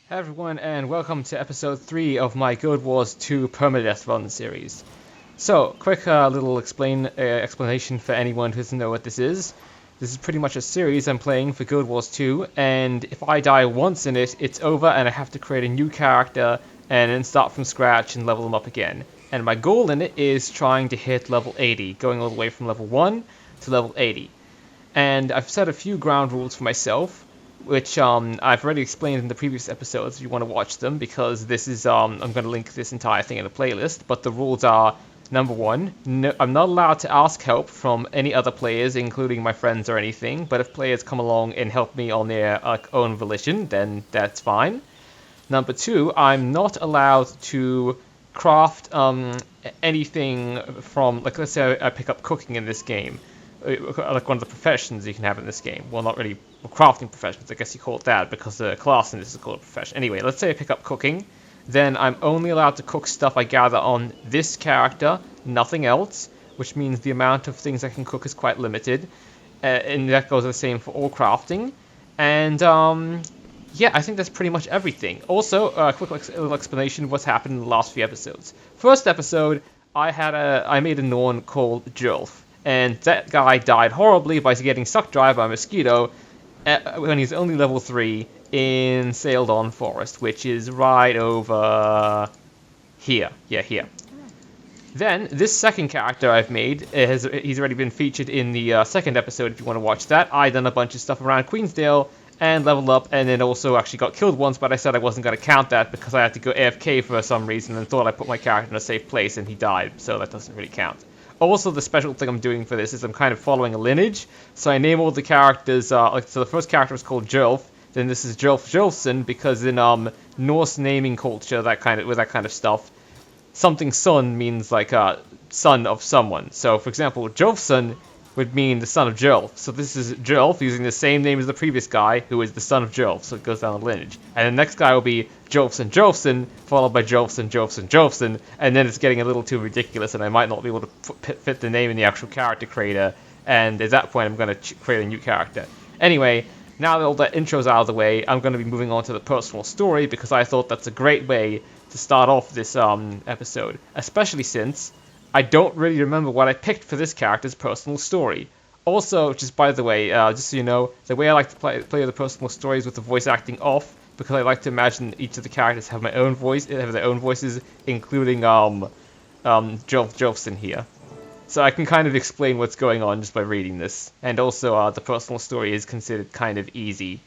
Hey everyone, and welcome to episode 3 of my Guild Wars 2 permadeath run series. So, quick little explanation for anyone who doesn't know what this is. This is pretty much a series I'm playing for Guild Wars 2, and if I die once in it, it's over and I have to create a new character and then start from scratch and level them up again. And my goal in it is trying to hit level 80, going all the way from level 1 to level 80. And I've set a few ground rules for myself, which I've already explained in the previous episodes if you want to watch them, because this is, I'm going to link this entire thing in a playlist, but the rules are, number one, no, I'm not allowed to ask help from any other players, including my friends or anything, but if players come along and help me on their own volition, then that's fine. Number two, I'm not allowed to craft anything from, like, let's say I pick up cooking in this game, like one of the professions you can have in this game. Well, not really crafting professions, I guess you call it that, because the class in this is called a profession. Anyway, let's say I pick up cooking, then I'm only allowed to cook stuff I gather on this character, nothing else, which means the amount of things I can cook is quite limited, and that goes the same for all crafting. And yeah, I think that's pretty much everything. Also, a quick little explanation of what's happened in the last few episodes. First episode, I made a Norn called Jolf, and that guy died horribly by getting sucked dry by a mosquito when he's only level 3 in Sailed-On Forest, which is right over here. Yeah, here. Then, this second character I've made, he's already been featured in the second episode if you want to watch that. I done a bunch of stuff around Queensdale and leveled up, and then also actually got killed once, but I said I wasn't going to count that because I had to go AFK for some reason and thought I put my character in a safe place and he died, so that doesn't really count. Also, the special thing I'm doing for this is I'm kind of following a lineage, so I name all the characters, so the first character is called Jolf, then this is Jolf Jolfson, because in Norse naming culture, that kind of stuff, something son means like son of someone. So, for example, Jolfson would mean the son of Jolf. So this is Jolf using the same name as the previous guy, who is the son of Jolf, so it goes down the lineage. And the next guy will be Jolfson Jolfson, followed by Jolfson Jolfson Jolfson, and then it's getting a little too ridiculous, and I might not be able to fit the name in the actual character creator, and at that point I'm going to create a new character. Anyway, now that all that intro's out of the way, I'm going to be moving on to the personal story, because I thought that's a great way to start off this episode, especially since I don't really remember what I picked for this character's personal story. Also, just by the way, just so you know, the way I like to play the personal stories with the voice acting off, because I like to imagine each of the characters have their own voices, including Jolfson here. So I can kind of explain what's going on just by reading this. And also, the personal story is considered kind of easy.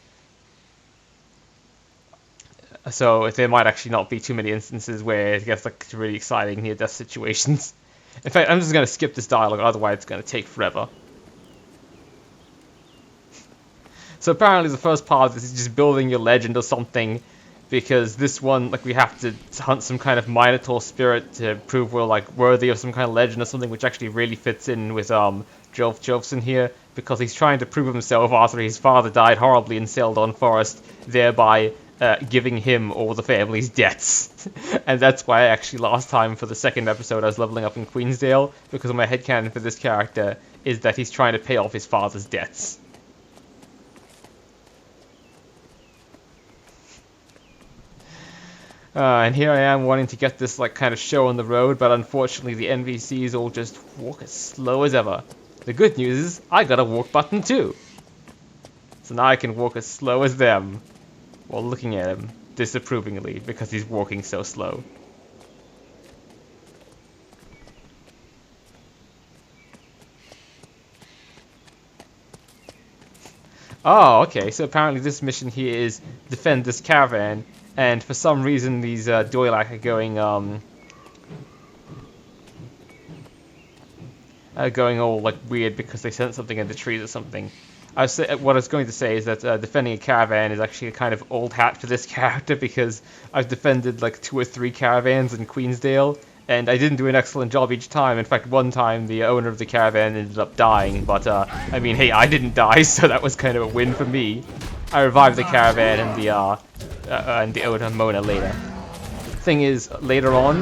So there might actually not be too many instances where it gets like really exciting near-death situations. In fact, I'm just going to skip this dialogue, otherwise it's going to take forever. So apparently the first part of this is just building your legend or something, because this one, like, we have to hunt some kind of Minotaur spirit to prove we're, like, worthy of some kind of legend or something, which actually really fits in with Jolf Jolfson here, because he's trying to prove himself after his father died horribly in Sailed-On Forest, thereby giving him all the family's debts. And that's why actually last time for the second episode I was leveling up in Queensdale, because my headcanon for this character is that he's trying to pay off his father's debts. And here I am wanting to get this like kind of show on the road, but unfortunately the NPCs all just walk as slow as ever. The good news is I got a walk button too. So now I can walk as slow as them, while looking at him disapprovingly because he's walking so slow. Oh, okay, so apparently this mission here is defend this caravan, and for some reason these Doilak are going all like weird because they sent something in the trees or something. What I was going to say is that defending a caravan is actually a kind of old hat for this character, because I've defended like 2 or 3 caravans in Queensdale, and I didn't do an excellent job each time. In fact, one time the owner of the caravan ended up dying, but I mean, hey, I didn't die, so that was kind of a win for me. I revived the caravan and the owner Mona later. Thing is, later on,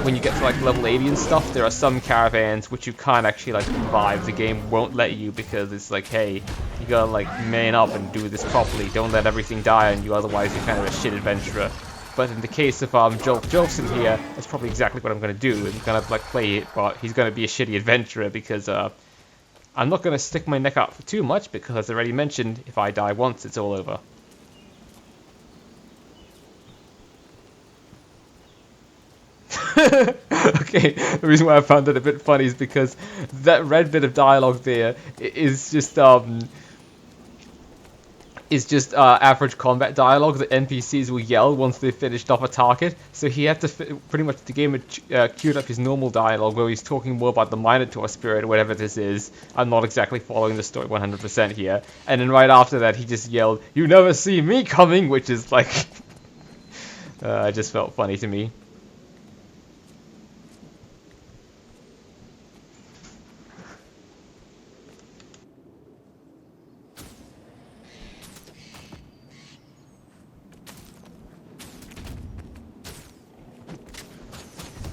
when you get to like level 80 and stuff, there are some caravans which you can't actually like revive. The game won't let you because it's like, hey, you gotta like man up and do this properly. Don't let everything die on you, otherwise you're kind of a shit adventurer. But in the case of Jolson here, that's probably exactly what I'm gonna do. I'm gonna like play it, but he's gonna be a shitty adventurer because I'm not gonna stick my neck out for too much because, as I already mentioned, if I die once, it's all over. Okay, the reason why I found it a bit funny is because that red bit of dialogue there is just average combat dialogue that NPCs will yell once they've finished off a target. So he had to pretty much the game had queued up his normal dialogue where he's talking more about the Minotaur spirit or whatever this is. I'm not exactly following the story 100% here. And then right after that, he just yelled, "You never see me coming," which is like, it just felt funny to me.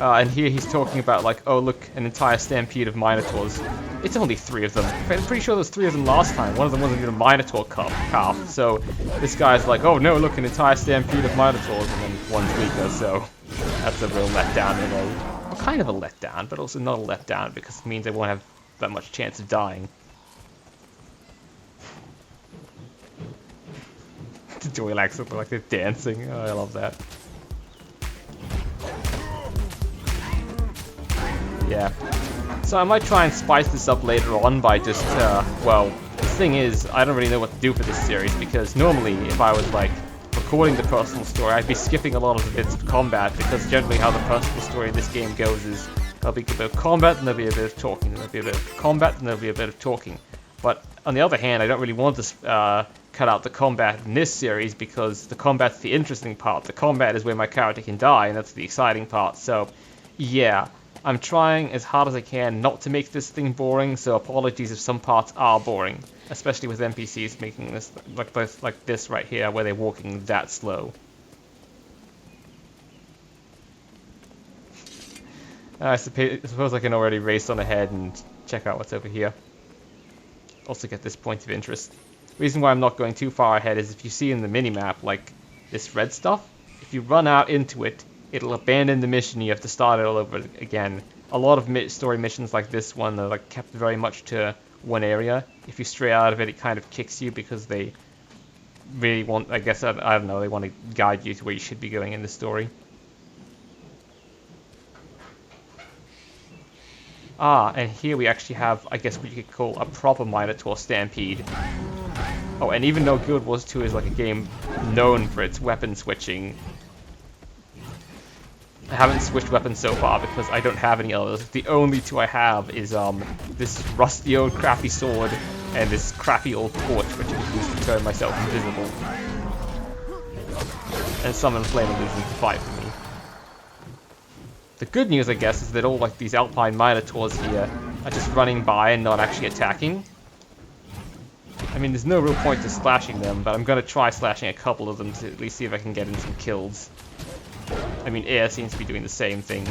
And here he's talking about like, oh look, an entire stampede of Minotaurs. It's only 3 of them. I'm pretty sure there's 3 of them last time. One of them wasn't even a Minotaur calf. So this guy's like, oh no, look, an entire stampede of Minotaurs, and then one's weaker. So that's a real letdown in a, well, kind of a letdown, but also not a letdown because it means they won't have that much chance of dying. The joy lags look like they're dancing. Oh, I love that. Yeah. So I might try and spice this up later on by just, well, the thing is, I don't really know what to do for this series, because normally, if I was, like, recording the personal story, I'd be skipping a lot of the bits of combat, because generally how the personal story in this game goes is, there'll be a bit of combat, and there'll be a bit of talking, and there'll be a bit of combat, and there'll be a bit of talking. But, on the other hand, I don't really want to, cut out the combat in this series, because the combat's the interesting part. The combat is where my character can die, and that's the exciting part, so, yeah. I'm trying as hard as I can not to make this thing boring, so apologies if some parts are boring, especially with NPCs making this like this right here, where they're walking that slow. I suppose I can already race on ahead and check out what's over here. Also get this point of interest. Reason why I'm not going too far ahead is if you see in the minimap, like this red stuff, if you run out into it, it'll abandon the mission, you have to start it all over again. A lot of story missions like this one are like kept very much to one area. If you stray out of it, it kind of kicks you because they really want, I guess, I don't know, they want to guide you to where you should be going in the story. Ah, and here we actually have, I guess what you could call a proper Minotaur stampede. Oh, and even though Guild Wars 2 is like a game known for its weapon switching, I haven't switched weapons so far because I don't have any others. The only 2 I have is this rusty old crappy sword and this crappy old torch which I can use to turn myself invisible. And summon flame illusion to fight for me. The good news, I guess, is that all like these alpine minotaurs here are just running by and not actually attacking. I mean, there's no real point to slashing them, but I'm gonna try slashing a couple of them to at least see if I can get in some kills. I mean, air seems to be doing the same thing.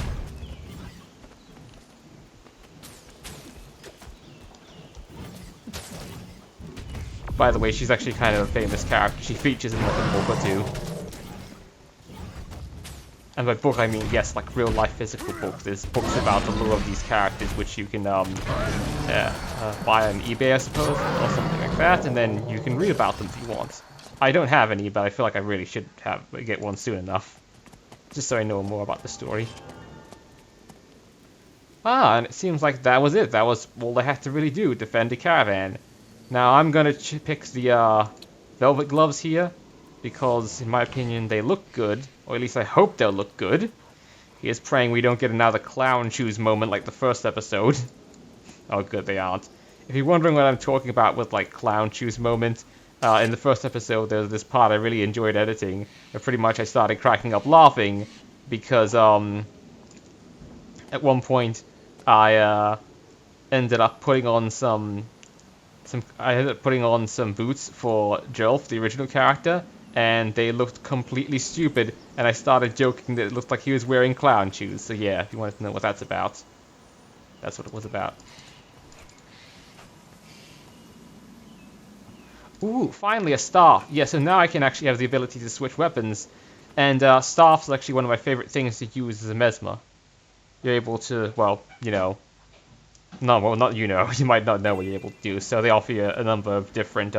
By the way, she's actually kind of a famous character. She features in like a book or 2. And by book, I mean, yes, like real-life physical book. There's books about the lore of these characters, which you can buy on eBay, I suppose, or something like that, and then you can read about them if you want. I don't have any, but I feel like I really should get one soon enough. Just so I know more about the story. Ah, and it seems like that was it. That was all they had to really do, defend a caravan. Now I'm gonna pick the velvet gloves here, because in my opinion they look good, or at least I hope they'll look good. Here's praying we don't get another clown shoes moment like the first episode. Oh good, they aren't. If you're wondering what I'm talking about with like clown shoes moment, in the first episode, there's this part I really enjoyed editing, where pretty much I started cracking up laughing, because, at one point, I, ended up putting on some boots for Jolf, the original character, and they looked completely stupid, and I started joking that it looked like he was wearing clown shoes. So yeah, if you wanted to know what that's about, that's what it was about. Ooh, finally a staff. Yeah, so now I can actually have the ability to switch weapons, and staff's actually one of my favorite things to use as a mesmer. You're able to, well, you know, no, well, not you know, you might not know what you're able to do. So they offer you a number of different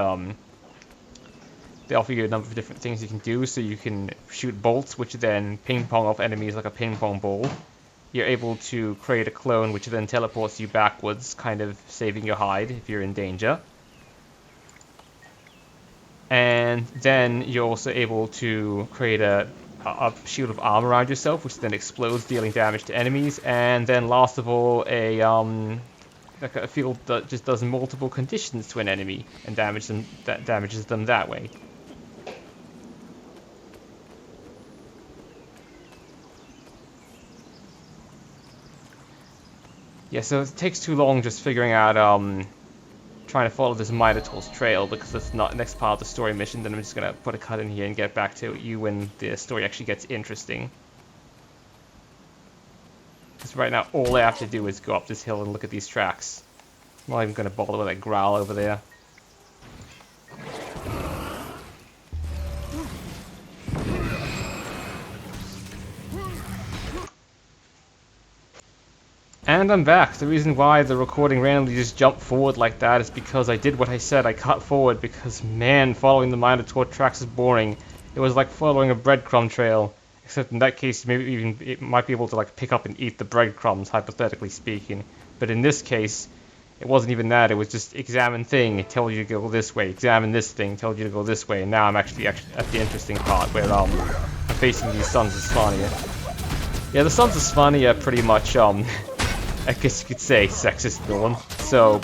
things you can do. So you can shoot bolts, which then ping pong off enemies like a ping pong ball. You're able to create a clone, which then teleports you backwards, kind of saving your hide if you're in danger. And then you're also able to create a shield of armor around yourself, which then explodes, dealing damage to enemies. And then last of all, like a field that just does multiple conditions to an enemy and damages them that way. Yeah, so it takes too long just figuring out trying to follow this Minotaur's trail, because it's not the next part of the story mission. Then I'm just gonna put a cut in here and get back to you when the story actually gets interesting. Because right now all I have to do is go up this hill and look at these tracks. I'm not even gonna bother with that growl over there. And I'm back. The reason why the recording randomly just jumped forward like that is because I did what I said. I cut forward because, man, following the Minotaur tracks is boring. It was like following a breadcrumb trail, except in that case, maybe even it might be able to like pick up and eat the breadcrumbs, hypothetically speaking. But in this case, it wasn't even that. It was just examine thing. It tells you to go this way. Examine this thing. Tells you to go this way. And now I'm actually at the interesting part where I'm facing these Sons of Svanir. Yeah, the Sons of Svanir are pretty much I guess you could say sexist Norn. So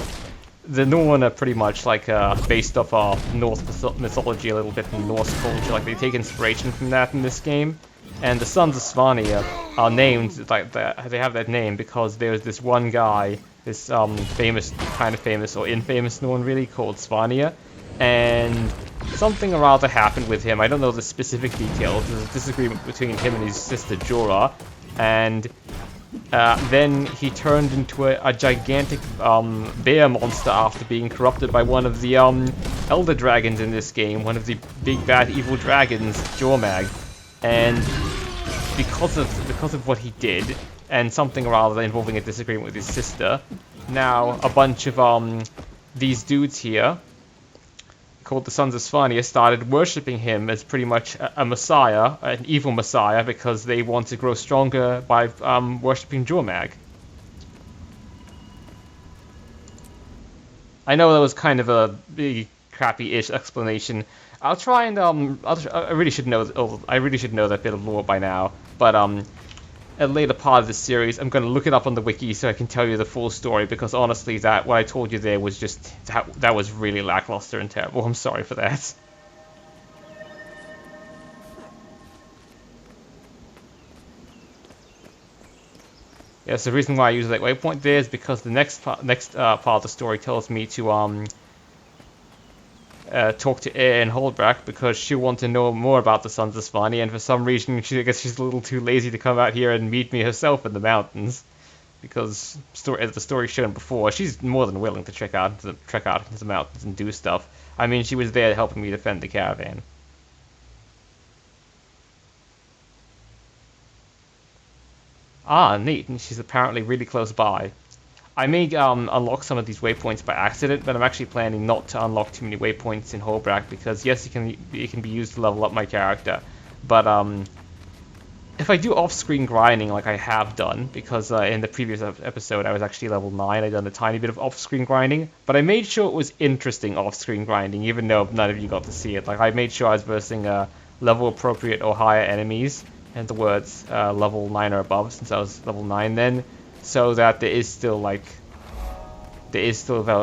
the Norn are pretty much like based off Norse mythology a little bit from Norse culture. Like they take inspiration from that in this game. And the Sons of Svanir are named like that. They have that name because there's this one guy, this famous or infamous Norn really, called Svanir, and something or other happened with him. I don't know the specific details. There's a disagreement between him and his sister Jorah, and then he turned into a gigantic bear monster after being corrupted by one of the elder dragons in this game, one of the big bad evil dragons, Jormag. And because of what he did, and something or other involving a disagreement with his sister, now a bunch of these dudes here, called the Sons of Svanir, started worshipping him as pretty much a messiah, an evil messiah, because they want to grow stronger by worshipping Jormag. I know that was kind of a big, crappy-ish explanation. I'll try and I really should know that bit of lore by now, but at a later part of this series, I'm going to look it up on the wiki so I can tell you the full story, because honestly, what I told you there was just, that was really lackluster and terrible. I'm sorry for that. Yes, the reason why I use that waypoint there is because the next part of the story tells me to talk to Erin Holdbrack, because she wants to know more about the Sons of Svanir, and for some reason I guess she's a little too lazy to come out here and meet me herself in the mountains, because as the story's shown before, she's more than willing to trek out into the mountains and do stuff. I mean, she was there helping me defend the caravan. Ah, neat, and she's apparently really close by. I may unlock some of these waypoints by accident, but I'm actually planning not to unlock too many waypoints in Holbrack, because yes, it can be used to level up my character, but if I do off-screen grinding like I have done, because in the previous episode I was actually level 9, I'd done a tiny bit of off-screen grinding, but I made sure it was interesting off-screen grinding, even though none of you got to see it. Like, I made sure I was versing level-appropriate or higher enemies, and the words level 9 or above, since I was level 9 then, so that there is still a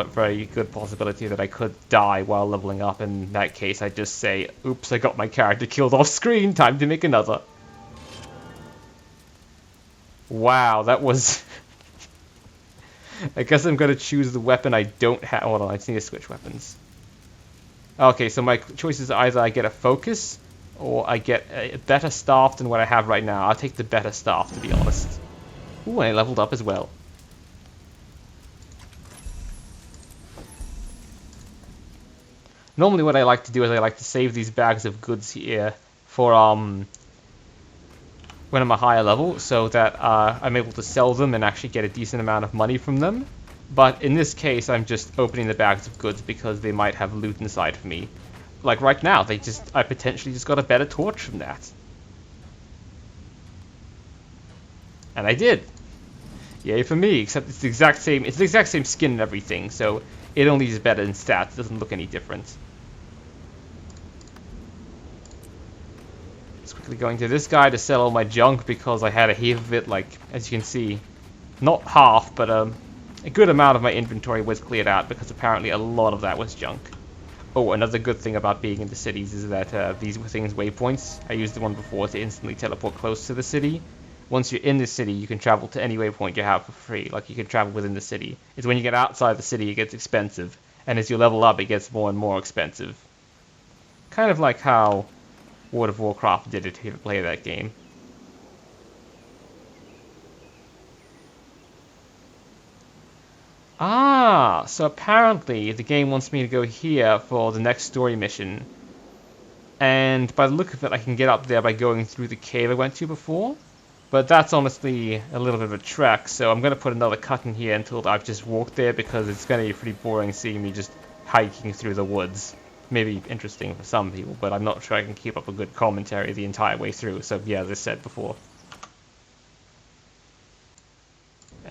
very good possibility that I could die while leveling up. In that case, I just say, oops, I got my character killed off screen, time to make another. Wow, that was... I guess I'm gonna choose the weapon I don't have. Hold on, I just need to switch weapons. Okay, so my choice is either I get a focus or I get a better staff than what I have right now. I'll take the better staff, to be honest. Ooh, and I leveled up as well. Normally what I like to do is I like to save these bags of goods here for when I'm a higher level, so that I'm able to sell them and actually get a decent amount of money from them. But in this case, I'm just opening the bags of goods because they might have loot inside for me. Like right now, I potentially just got a better torch from that. And I did. Yay for me, except it's the exact same skin and everything, so it only is better in stats, it doesn't look any different. Just quickly going to this guy to sell all my junk because I had a heap of it, like, as you can see. Not half, but a good amount of my inventory was cleared out because apparently a lot of that was junk. Oh, another good thing about being in the cities is that these things waypoints. I used the one before to instantly teleport close to the city. Once you're in the city, you can travel to any waypoint you have for free. Like, you can travel within the city. It's when you get outside the city, it gets expensive. And as you level up, it gets more and more expensive. Kind of like how World of Warcraft did it if you play that game. Ah, so apparently the game wants me to go here for the next story mission. And by the look of it, I can get up there by going through the cave I went to before. But that's honestly a little bit of a trek, so I'm going to put another cut in here until I've just walked there, because it's going to be pretty boring seeing me just hiking through the woods. Maybe interesting for some people, but I'm not sure I can keep up a good commentary the entire way through, so yeah, as I said before.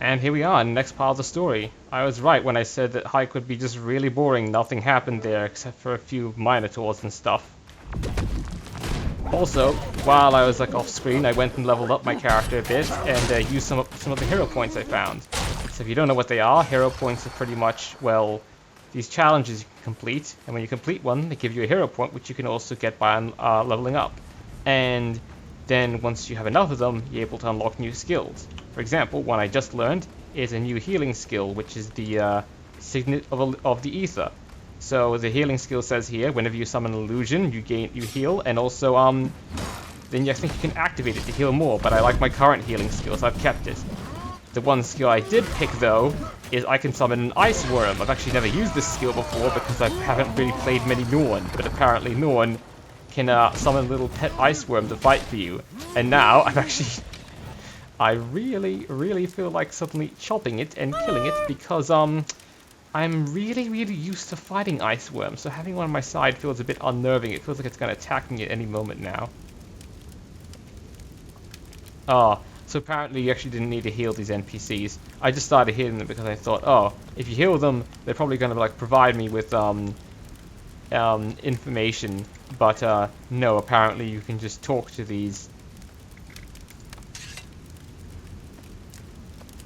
And here we are in the next part of the story. I was right when I said that hike would be just really boring. Nothing happened there except for a few minotaurs and stuff. Also, while I was like off screen, I went and leveled up my character a bit and used some of the hero points I found. So if you don't know what they are, hero points are pretty much, well, these challenges you can complete, and when you complete one, they give you a hero point, which you can also get by leveling up. And then once you have enough of them, you're able to unlock new skills. For example, one I just learned is a new healing skill, which is the Signet of the Ether. So the healing skill says here, whenever you summon an illusion, you heal, and also then I think you can activate it to heal more. But I like my current healing skill, so I've kept it. The one skill I did pick though is I can summon an ice worm. I've actually never used this skill before because I haven't really played many Norn, but apparently Norn can summon a little pet ice worm to fight for you. And now I really feel like suddenly chopping it and killing it because I'm really used to fighting ice worms, so having one on my side feels a bit unnerving. It feels like it's going to attack me at any moment now. So apparently you actually didn't need to heal these NPCs. I just started healing them because I thought, oh, if you heal them, they're probably going to like provide me with information. But no, apparently you can just talk to these.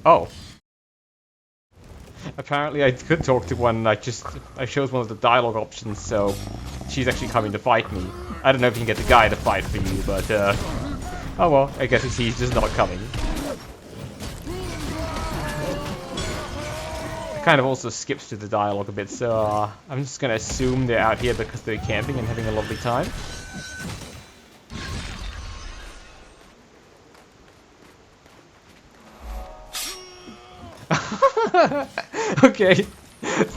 Oh. Apparently I could talk to one, I chose one of the dialogue options, so she's actually coming to fight me. I don't know if you can get the guy to fight for you, but oh well, I guess he's just not coming. It kind of also skips through the dialogue a bit, so I'm just gonna assume they're out here because they're camping and having a lovely time. Okay,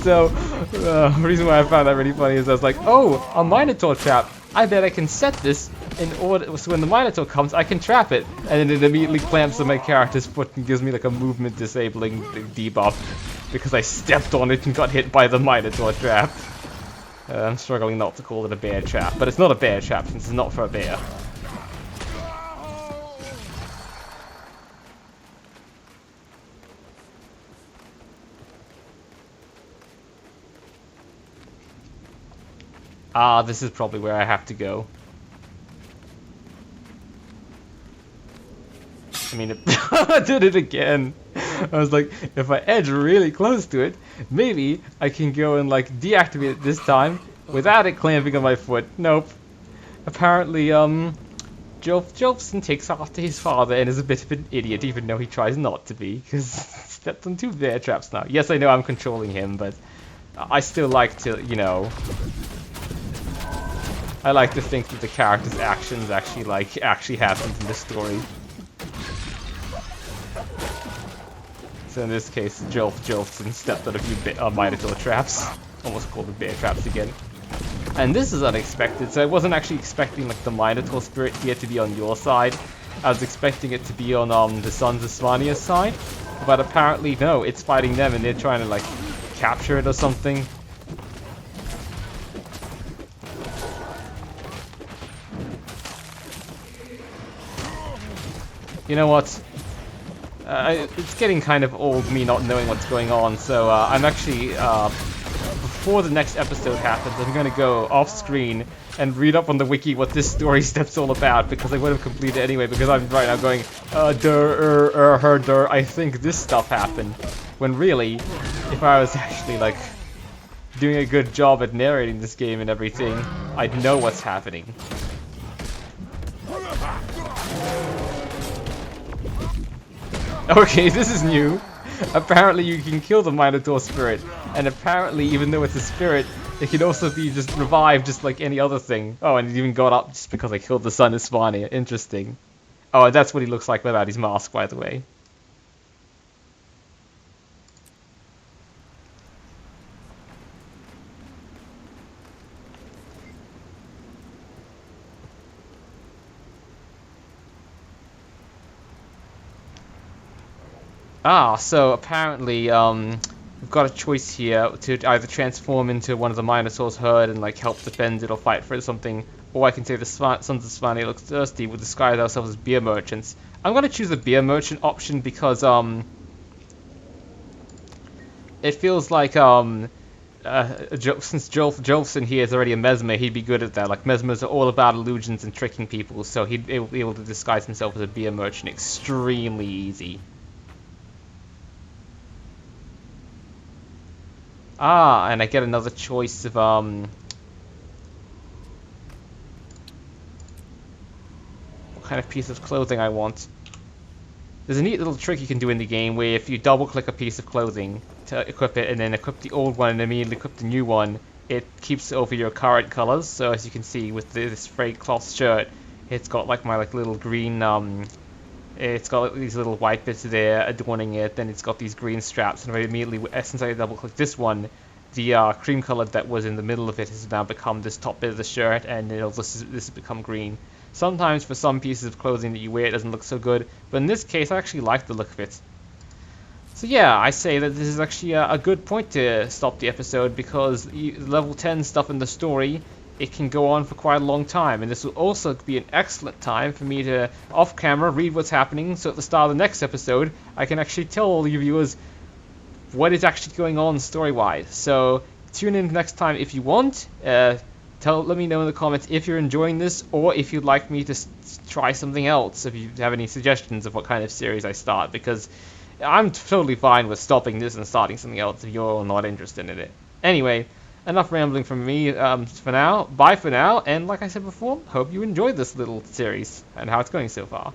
so the reason why I found that really funny is I was like, oh, a Minotaur trap. I bet I can set this in order so when the Minotaur comes, I can trap it. And then it immediately clamps on my character's foot and gives me like a movement disabling debuff because I stepped on it and got hit by the Minotaur trap. I'm struggling not to call it a bear trap, but it's not a bear trap since it's not for a bear. Ah, this is probably where I have to go. I mean, I did it again. I was like, if I edge really close to it, maybe I can go and like deactivate it this time without it clamping on my foot. Nope. Apparently, Jolfson takes after his father and is a bit of an idiot, even though he tries not to be, because he stepped on 2 bear traps now. Yes, I know I'm controlling him, but I still like to, you know, I like to think that the character's actions actually happened in the story. So in this case, Jolfson stepped on a few Minotaur traps. Almost called them bear traps again. And this is unexpected, so I wasn't actually expecting like the Minotaur spirit here to be on your side. I was expecting it to be on the Sons of Svannia's side. But apparently no, it's fighting them and they're trying to like capture it or something. You know what? It's getting kind of old, me not knowing what's going on, so I'm actually, before the next episode happens, I'm going to go off-screen and read up on the wiki what this story step's all about, because I would have completed it anyway, because I'm right now going, I think this stuff happened. When really, if I was actually, like, doing a good job at narrating this game and everything, I'd know what's happening. Okay, this is new. Apparently you can kill the Minotaur spirit, and apparently even though it's a spirit, it can also be just revived just like any other thing. Oh, and it even got up just because I killed the Son of Svannia. Interesting. Oh, and that's what he looks like without his mask, by the way. Ah, so apparently, we've got a choice here to either transform into one of the Minotaur's herd and like help defend it or fight for it or something, or I can say the Sons of Svannia look thirsty, we'll disguise ourselves as beer merchants. I'm gonna choose the beer merchant option because it feels like since Jolfson here is already a mesmer, he'd be good at that. Like mesmers are all about illusions and tricking people, so he'd be able to disguise himself as a beer merchant extremely easy. Ah, and I get another choice of, what kind of piece of clothing I want. There's a neat little trick you can do in the game where if you double-click a piece of clothing to equip it and then equip the old one and immediately equip the new one, it keeps it over your current colors. So as you can see with this frayed cloth shirt, it's got like my like little green, it's got like, these little white bits there adorning it, then it's got these green straps, and I immediately, since I double-click this one, the cream color that was in the middle of it has now become this top bit of the shirt, and this has become green. Sometimes for some pieces of clothing that you wear it doesn't look so good, but in this case I actually like the look of it. So yeah, I say that this is actually a good point to stop the episode, because level 10 stuff in the story, it can go on for quite a long time, and this will also be an excellent time for me to, off camera, read what's happening, so at the start of the next episode, I can actually tell all you viewers what is actually going on story-wise. So tune in next time if you want. Let me know in the comments if you're enjoying this, or if you'd like me to try something else, if you have any suggestions of what kind of series I start, because I'm totally fine with stopping this and starting something else if you're not interested in it. Anyway, enough rambling from me for now. Bye for now, and like I said before, hope you enjoyed this little series and how it's going so far.